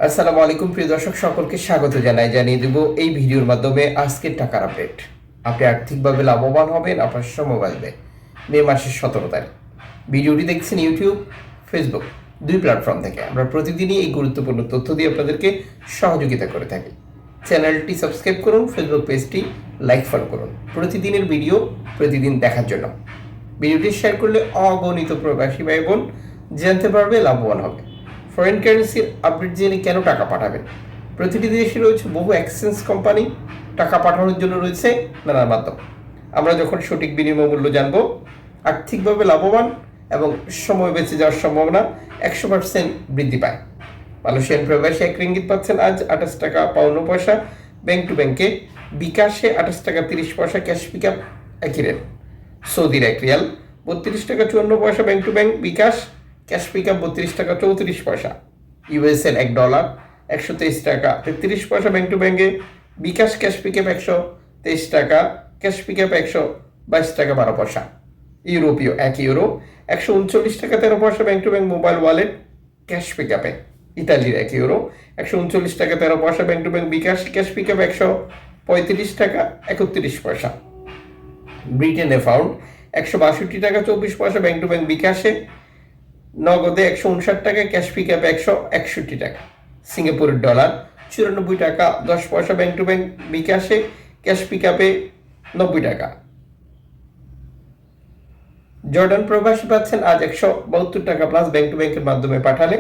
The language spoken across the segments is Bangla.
আসসালামু আলাইকুম প্রিয় দর্শক, সকলকে স্বাগত জানিয়ে দেব এই ভিডিওর মাধ্যমে আজকের টাকার আপডেট। আপনি আর্থিকভাবে লাভবান হবেন, আপনার সময় বাঁচবে। মে মাসের 17 তারিখ ভিডিওটি দেখছেন ইউটিউব, ফেসবুক দুই প্ল্যাটফর্ম থেকে। আমরা প্রতিদিনই এই গুরুত্বপূর্ণ তথ্য দিয়ে আপনাদেরকে সহযোগিতা করে থাকি। চ্যানেলটি সাবস্ক্রাইব করুন, ফেসবুক পেজটি লাইক ফলো করুন প্রতিদিনের ভিডিও প্রতিদিন দেখার জন্য। ভিডিওটি শেয়ার করলে অগণিত প্রবাসী ভাই বোন জানতে পারবে, লাভবান হবে। ফরেন কারেন্সির আপডেট জেনে কেন টাকা পাঠাবেন? প্রতিটি দেশে রয়েছে বহু এক্সচেঞ্জ কোম্পানি, টাকা পাঠানোর জন্য রয়েছে নানান মাধ্যম। আমরা যখন সঠিক বিনিময় মূল্য জানবো, আর্থিকভাবে লাভবান এবং সময় বেঁচে যাওয়ার সম্ভাবনা 100% বৃদ্ধি পায়। মালয়েশিয়ান প্রবাসী 1 রিঙ্গিত পাচ্ছেন আজ 28 টাকা 52 পয়সা ব্যাংক টু ব্যাংকে, বিকাশে 28 টাকা 30 পয়সা, ক্যাশ পিক আপ একই রেট। সৌদির 1 রিয়াল 32 টাকা 54 পয়সা bank to bank, bKash cash pick up 32 টাকা 34 পয়সা। ইউএসএর $1 123 টাকা 33 পয়সা ব্যাংক টু ব্যাংকে, বিকাশ ক্যাশ পিক আপ 123 টাকা, ক্যাশ পিক আপ 122 টাকা 12 পয়সা। ইউরোপীয় 1 ইউরো 139 টাকা 13 পয়সা bank to bank mobile wallet cash pick আপে। ইতালির 1 ইউরো 139 টাকা 13 পয়সা bank to bank, bKash cash pick up 135 টাকা 31 পয়সা। ব্রিটেনে পাউন্ড 162 টাকা 24 পয়সা ব্যাংক টু ব্যাংক, বিকাশে নগদে 159 টাকা, ক্যাশ পিক আপ 161 টাকা। সিঙ্গাপুরের ডলার 94 টাকা 10 পয়সা ব্যাংক টু ব্যাংক, বিকাশে ক্যাশ পিক আপে 90 টাকা। জর্ডান প্রবাসী পাচ্ছেন আজ 172 টাকা প্লাস ব্যাংক টু ব্যাংকের মাধ্যমে পাঠালে।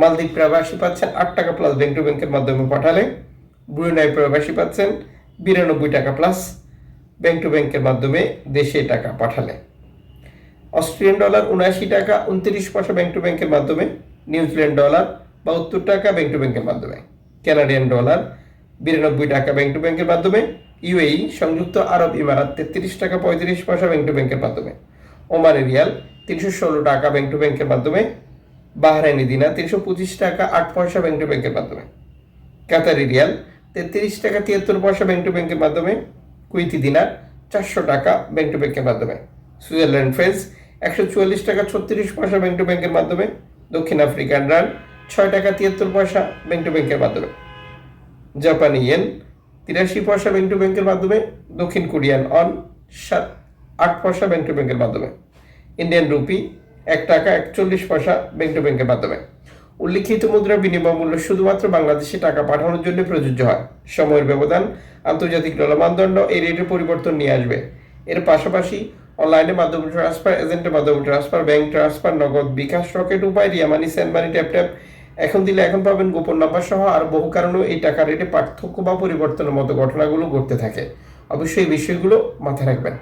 মালদ্বীপ প্রবাসী পাচ্ছেন 8 টাকা প্লাস ব্যাংক টু ব্যাংকের মাধ্যমে পাঠালে। ব্রুনাই প্রবাসী পাচ্ছেন 92 টাকা প্লাস ব্যাংক টু ব্যাংকের মাধ্যমে দেশে টাকা পাঠালে। অস্ট্রেলিয়ান ডলার 79 টাকা 29 পয়সা ব্যাংক টু ব্যাংকের মাধ্যমে। নিউজিল্যান্ড ডলার 72 টাকা ব্যাংক টু ব্যাংকের মাধ্যমে। কানাডিয়ান ডলার 92 টাকা ব্যাংক টু ব্যাংকের মাধ্যমে। ইউএই সংযুক্ত আরব ইমারাত 33 টাকা 35 পয়সা ব্যাংক টু ব্যাংকের মাধ্যমে। ওমানি রিয়াল 316 টাকা ব্যাংক টু ব্যাংকের মাধ্যমে। বাহরাইনি দিনার 325 টাকা 8 পয়সা ব্যাংক টু ব্যাংকের মাধ্যমে। কাতারি রিয়াল 33 টাকা 73 পয়সা ব্যাংক টু ব্যাংকের মাধ্যমে। কুয়েতি দিনার 400 টাকা ব্যাংক টু ব্যাংকের মাধ্যমে। সুইজারল্যান্ড ফ্রেন্স 144 টাকা 36 পয়সা ব্যাংক টু ব্যাংকের মাধ্যমে। দক্ষিণ আফ্রিকান রান 6 টাকা 73 পয়সা ব্যাংক টু ব্যাংকের মাধ্যমে। জাপানি ইয়েন 83 পয়সা ব্যাংক টু ব্যাংকের মাধ্যমে। দক্ষিণ কোরিয়ান অন 8 পয়সা ব্যাংক টু ব্যাংকের মাধ্যমে। ইন্ডিয়ান রুপি 1 টাকা 41 পয়সা ব্যাংক টু ব্যাংকের মাধ্যমে। উল্লিখিত মুদ্রা বিনিময় মূল্য শুধুমাত্র বাংলাদেশে টাকা পাঠানোর জন্য প্রযোজ্য হয়। সময়ের ব্যবধান, আন্তর্জাতিক ডলার মানদণ্ড এই রেটের পরিবর্তন নিয়ে আসবে। এর পাশাপাশি অনলাইনে মাধ্যমে ট্রান্সফার, এজেন্টের মাধ্যমে ট্রান্সফার, ব্যাংক ট্রান্সফার, নগদ, বিকাশ, রকেট উপায়, রিয়া মানি, সেন্ড মানি, ট্যাপ ট্যাপ, এখন দিলে এখন পাবেন, গোপন নাম্বার সহ আর বহু কারণেও এই টাকা রেটে পার্থক্য বা পরিবর্তনের মতো ঘটনাগুলো ঘটতে থাকে। অবশ্যই এই বিষয়গুলো মাথায় রাখবেন।